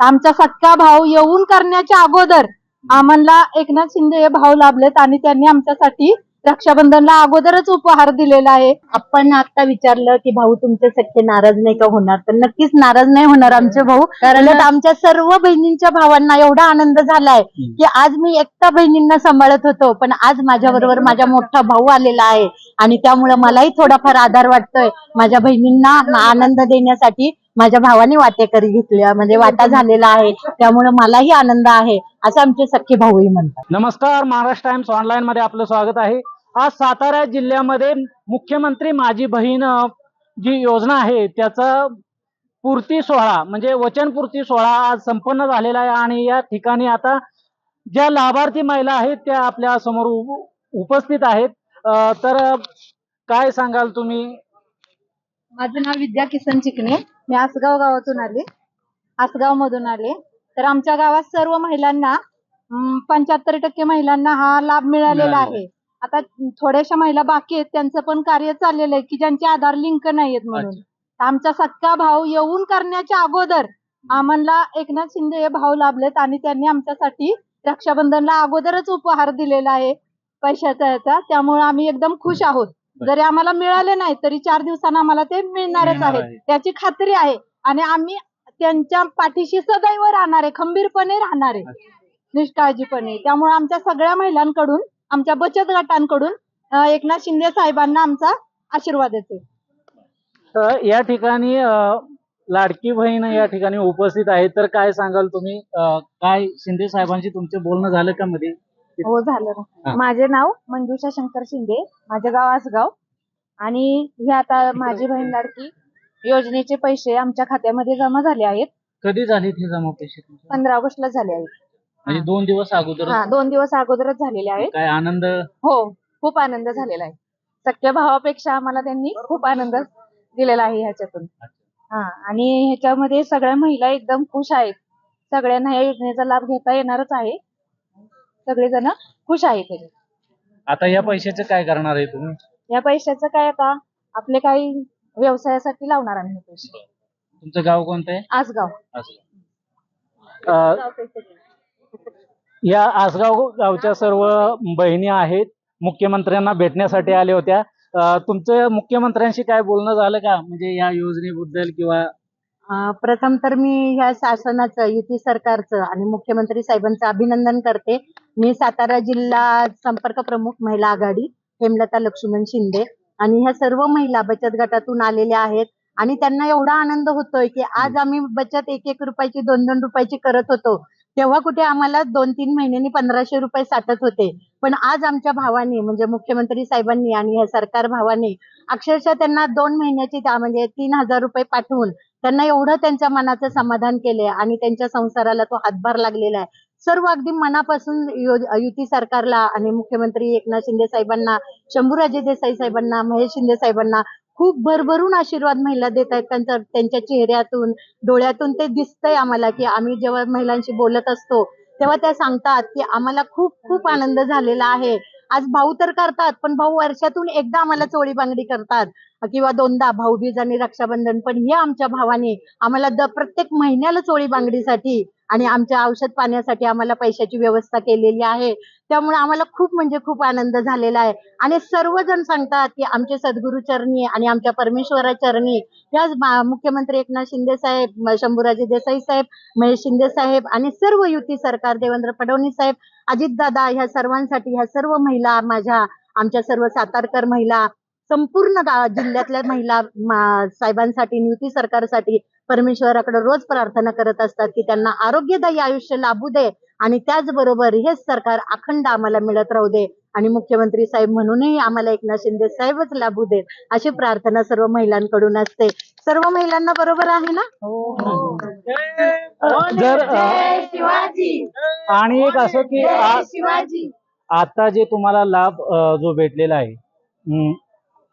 आमचा सख्खा भाऊ येऊन करण्याच्या अगोदर आम्हाला एकनाथ शिंदे हे भाऊ लाभलेत आणि त्यांनी आमच्यासाठी रक्षाबंधनला अगोदरच उपहार दिलेला आहे. आपण आता विचारलं की भाऊ तुमचे सख्खे नाराज नाही का होणार, तर नक्कीच नाराज नाही होणार आमचे भाऊ. कारण आमच्या सर्व बहिणींच्या भावांना एवढा आनंद झालाय की आज मी एकटा बहिणींना सांभाळत होतो, पण आज माझ्या बरोबर माझा मोठा भाऊ आलेला आहे आणि त्यामुळे मलाही थोडाफार आधार वाटतोय. माझ्या बहिणींना आनंद देण्यासाठी माझ्या भावाने वाटेकरी घेतल्या, म्हणजे वाटा झालेला आहे, त्यामुळे मलाही आनंद आहे असं आमचे सख्खे भाऊही म्हणतात. नमस्कार, महाराष्ट्र टाइम्स ऑनलाईन मध्ये आपलं स्वागत आहे. आज सातारा जिल्ह्यामध्ये मुख्यमंत्री माझी बहीण जी योजना आहे त्याचा पूर्ती सोहळा म्हणजे वचनपूर्ती सोहळा आज संपन्न झालेला आहे आणि या ठिकाणी आता ज्या लाभार्थी महिला आहेत त्या आपल्या समोर उपस्थित आहेत. तर काय सांगाल तुम्ही? माझं नाव विद्या किसन चिकणे, मी आसगाव गावातून आले, आसगाव मधून आले. तर आमच्या गावात सर्व महिलांना 75% महिलांना हा लाभ मिळालेला आहे. आता थोड्याशा महिला बाकी आहेत, त्यांचं पण कार्य चाललेलं आहे की ज्यांचे आधार लिंक नाहीयेत म्हणून. आमचा सख्खा भाऊ येऊन करण्याच्या अगोदर आम्हाला एकनाथ शिंदे हे भाऊ लाभलेत आणि त्यांनी आमच्यासाठी रक्षाबंधनला अगोदरच उपहार दिलेला आहे पैशाचा याचा, त्यामुळे आम्ही एकदम खुश आहोत. जरी आम्हाला मिळाले नाही तरी 4 दिवसांना आम्हाला ते मिळणारच आहे त्याची खात्री आहे आणि आम्ही त्यांच्या पाठीशी सदैव राहणार आहे, खंबीरपणे राहणार आहे, निष्काळजीपणे. त्यामुळे आमच्या सगळ्या महिलांकडून, आमच्या बचत गटांकडून एकनाथ शिंदे साहेबांना आमचा आशीर्वाद येतो. या ठिकाणी लाडकी बहीण या ठिकाणी उपस्थित आहे, तर काय सांगाल तुम्ही? काय शिंदे साहेबांशी तुमचं बोलणं झालं का मध्ये? हो झालं ना. माझे नाव मंजुषा शंकर शिंदे, माझे गाव आसगाव आणि हे आता माझी बहीण लाडकी योजनेचे पैसे आमच्या खात्यामध्ये जमा झाले आहेत. कधी झाले ते जमा पैसे? 15 ऑगस्टला झाले आहेत. म्हणजे 2 दिवस अगोदर? 2 दिवस अगोदरच झालेले आहेत. काय आनंद? हो, खूप आनंद झालेला आहे. सख्ख्या भावापेक्षा आम्हाला त्यांनी खूप आनंद दिलेला आहे ह्याच्यातून. आणि ह्याच्यामध्ये सगळ्या महिला एकदम खुश आहेत. सगळ्यांना या योजनेचा लाभ घेता येणारच आहे. सगळेजण खुश आहेत. आता या पैशाचं काय करणार आहे तुम्ही? या पैशाचं काय, आता आपले काही व्यवसायासाठी लावणार आम्ही हे पैसे. तुमचं गाव कोणतं आहे? आसगाव. या आसगाव गावच्या सर्व बहिणी आहेत, मुख्यमंत्र्यांना भेटण्यासाठी आल्या होत्या. तुमचं मुख्यमंत्र्यांशी काय बोलणं झालं का, म्हणजे या योजनेबद्दल किंवा? प्रथम तर मी ह्या शासनाचं, युती सरकारचं आणि मुख्यमंत्री साहेबांचं अभिनंदन करते. मी सातारा जिल्हा संपर्क प्रमुख महिला आघाडी हेमलता लक्ष्मण शिंदे आणि ह्या सर्व महिला बचत गटातून आलेल्या आहेत आणि त्यांना एवढा आनंद होतोय की आज आम्ही बचत 1-1 रुपयाची 2-2 रुपयाची करत होतो, तेव्हा कुठे आम्हाला 2-3 महिन्यांनी 1500 रुपये साठत होते. पण आज आमच्या भावाने म्हणजे मुख्यमंत्री साहेबांनी आणि हे सरकार भावाने अक्षरशः त्यांना 2 महिन्याची म्हणजे 3000 रुपये पाठवून त्यांना एवढं त्यांच्या मनाचं समाधान केले आणि त्यांच्या संसाराला तो हातभार लागलेला आहे. सर्व अगदी मनापासून युती सरकारला आणि मुख्यमंत्री एकनाथ शिंदे साहेबांना, शंभूराजे देसाई साहेबांना, महेश शिंदे साहेबांना खूप भरभरून आशीर्वाद महिला देत आहेत. त्यांच्या चेहऱ्यातून, डोळ्यातून ते दिसतंय आम्हाला की आम्ही जेव्हा महिलांशी बोलत असतो तेव्हा त्या सांगतात की आम्हाला खूप खूप आनंद झालेला आहे. आज भाऊ तर करतात, पण भाऊ वर्षातून एकदा आम्हाला चोळी बांगडी करतात किंवा 2दा भाऊबीज आणि रक्षाबंधन, पण हे आमच्या भावाने आम्हाला प्रत्येक महिन्याला चोळी बांगडीसाठी आणि आमच्या औषध पाण्यासाठी आम्हाला पैशाची व्यवस्था केलेली आहे. त्यामुळे आम्हाला खूप म्हणजे खूप आनंद झालेला आहे आणि सर्वजण सांगतात की आमचे सद्गुरू चरणी आणि आमच्या परमेश्वरा चरणी याच मुख्यमंत्री एकनाथ शिंदे साहेब, शंभूराजे देसाई साहेब, महेश शिंदे साहेब आणि सर्व युती सरकार, देवेंद्र फडणवीस साहेब, अजितदादा, ह्या सर्वांसाठी, ह्या सर्व महिला, आमच्या सर्व सातारकर महिला, संपूर्ण जिल्ह्यातल्या महिला साहेबांसाठी, युती सरकारसाठी परमेश्वराकडे रोज प्रार्थना करत असतात की त्यांना आरोग्यदायी आयुष्य लाभू दे आणि त्याचबरोबर हेच सरकार अखंड आम्हाला मिळत राहू दे आणि मुख्यमंत्री साहेब म्हणूनही आम्हाला एकनाथ शिंदे साहेबच लाभू देत अशी प्रार्थना सर्व महिलांकडून असते. सर्व महिलांना बरोबर आहे ना? जर आणि एक असं की आता जे तुम्हाला लाभ जो भेटलेला आहे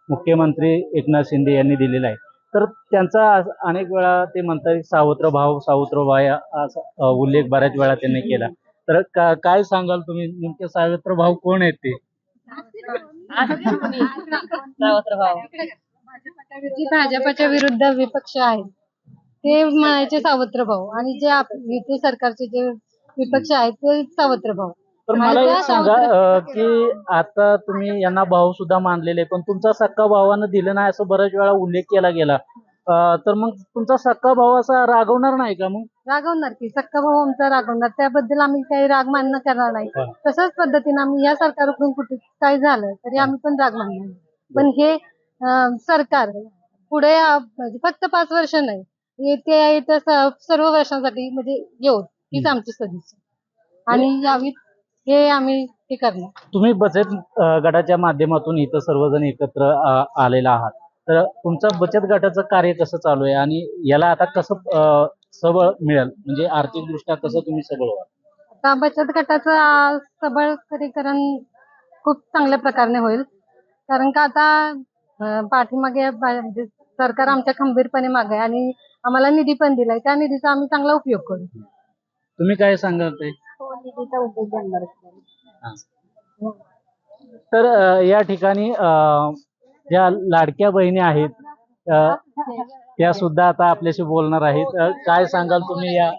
मुख्यमंत्री एकनाथ शिंदे यांनी दिलेला आहे, तर त्यांचा अनेक वेळा ते म्हणतात सावत्र भाव सावत्र बाया असा उल्लेख बऱ्याच वेळा त्यांनी केला. तर काय सांगाल तुम्ही, नेमके सावत्र भाव कोण आहेत ते? सावत्र भाव भाजपच्या विरुद्ध विपक्ष आहेत ते म्हणायचे सावत्र भाऊ, आणि जे युती सरकारचे जे विपक्ष आहेत ते सावत्र भाऊ. तर आणि मला त्या एक सांगा की आता तुम्ही यांना भाऊ सुद्धा मानलेले, पण तुमचा सक्का भावानं दिलं नाही असं बऱ्याच वेळा उल्लेख केला गेला. तर मग तुमचा सक्का भाऊ असा रागवणार नाही का मग? रागवणार की, सक्का भाऊ आमचा रागवणार, त्याबद्दल आम्ही काही राग मान्य करणार नाही. हा. तशाच पद्धतीने आम्ही या सरकारकडून कुठे काय झालं तरी आम्ही पण राग मानणार नाही. पण हे सरकार पुढे म्हणजे फक्त 5 वर्ष नाही, येत्या सर्व वर्षांसाठी म्हणजे येऊ हीच आमची सदिच्छा, आणि यावी हे आम्ही हे करणार. तुम्ही बचत गटाच्या माध्यमातून इथं सर्वजण एकत्र आलेला आहात, तर तुमचं बचत गटाचं कार्य कसं चालू आहे आणि याला आता कसं सबळ मिळेल, म्हणजे आर्थिकदृष्ट्या कसं तुम्ही सबळ व्हाल? आता बचत गटाचं सबळीकरण खूप चांगल्या प्रकारे होईल, कारण का आता पाठीमागे म्हणजे सरकार आमच्या खंबीरपणे मागे आहे आणि आम्हाला निधी पण दिलाय, त्या निधीचा आम्ही चांगला उपयोग करू. तुम्ही काय सांगाल ते? निधीचा उपयोग करणार. तर या ठिकाणी ज्या लाडक्या बहिणी आहेत त्या सुद्धा आता आपल्याशी बोलणार आहेत. काय सांगाल तुम्ही या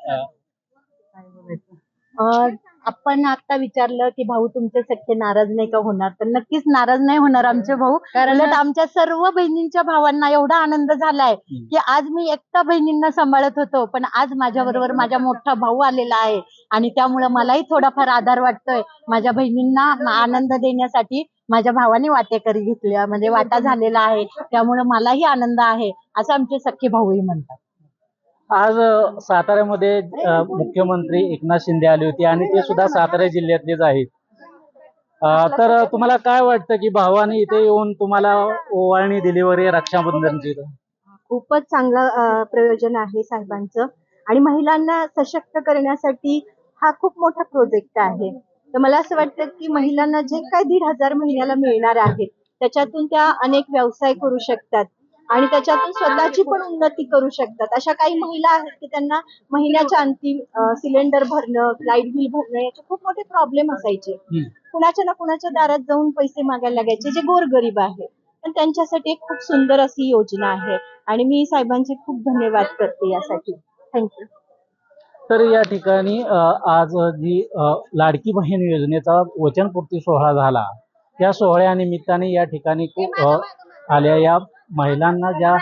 आपण आता विचारलं की भाऊ तुमचे सख्खे नाराज नाही का होणार, तर नक्कीच नाराज नाही होणार आमचे भाऊ, कारण आमच्या सर्व बहिणींच्या भावांना एवढा आनंद झालाय की आज मी एकटा बहिणींना सांभाळत होतो, पण आज माझ्या बरोबर माझा मोठा भाऊ आलेला आहे आणि त्यामुळे मलाही थोडाफार आधार वाटतोय. माझ्या बहिणींना आनंद देण्यासाठी माझ्या भावाने वाटेकरी घेतल्या, म्हणजे वाटा झालेला आहे, त्यामुळे मलाही आनंद आहे असं आमचे सख्खे भाऊही म्हणतात. आज साताऱ्यामध्ये मुख्यमंत्री एकनाथ शिंदे आले होते आणि ते सुद्धा सातारा जिल्ह्यातलेच आहेत. तर तुम्हाला काय वाटतं की भावाने इथे येऊन तुम्हाला ओवाळणी दिली वगैरे रक्षाबंधनची? खूपच चांगलं प्रयोजन आहे साहेबांचं, आणि महिलांना सशक्त करण्यासाठी हा खूप मोठा प्रोजेक्ट आहे. तर मला असं वाटतं की महिलांना जे काय 1,500 महिन्याला मिळणार आहे त्याच्यातून त्या अनेक व्यवसाय करू शकतात आणि त्याच्यातून स्वतःची पण उन्नती करू शकतात. अशा काही महिला आहेत की त्यांना महिन्याच्या अंती सिलेंडर भरणं, लाईट बिल भरणं याचे खूप मोठे प्रॉब्लेम असायचे. कुणाच्या ना कुणाच्या दारात जाऊन पैसे मागायला लागायचे, जे गोरगरीब आहे. पण त्यांच्यासाठी एक खूप सुंदर अशी योजना आहे आणि मी साहेबांचे खूप धन्यवाद करते यासाठी. थँक्यू. तर या ठिकाणी आज जी लाडकी बहीण योजनेचा वचनपूर्ती सोहळा झाला, त्या सोहळ्यानिमित्ताने या ठिकाणी खूप आल्या या महिलांना ज्या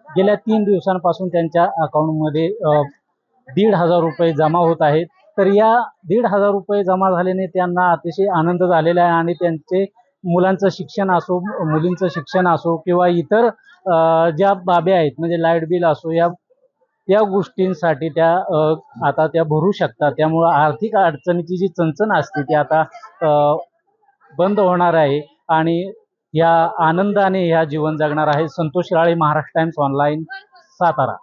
गेल्या 3 दिवसांपासून त्यांच्या अकाउंटमध्ये 1,500 रुपये जमा होत आहेत. तर या 1,500 रुपये जमा झाल्याने त्यांना अतिशय आनंद झालेला आहे आणि त्यांचे मुलांचं शिक्षण असो, मुलींचं शिक्षण असो किंवा इतर ज्या बाबी आहेत, म्हणजे लाईट बिल असो, या गोष्टींसाठी त्या आता त्या भरू शकतात. त्यामुळं आर्थिक अडचणीची जी चणचण असते ती आता बंद होणार आहे आणि या आनंदाने ह्या जीवन जगणार आहे. Santosh Rale, Maharashtra Times online, Satara.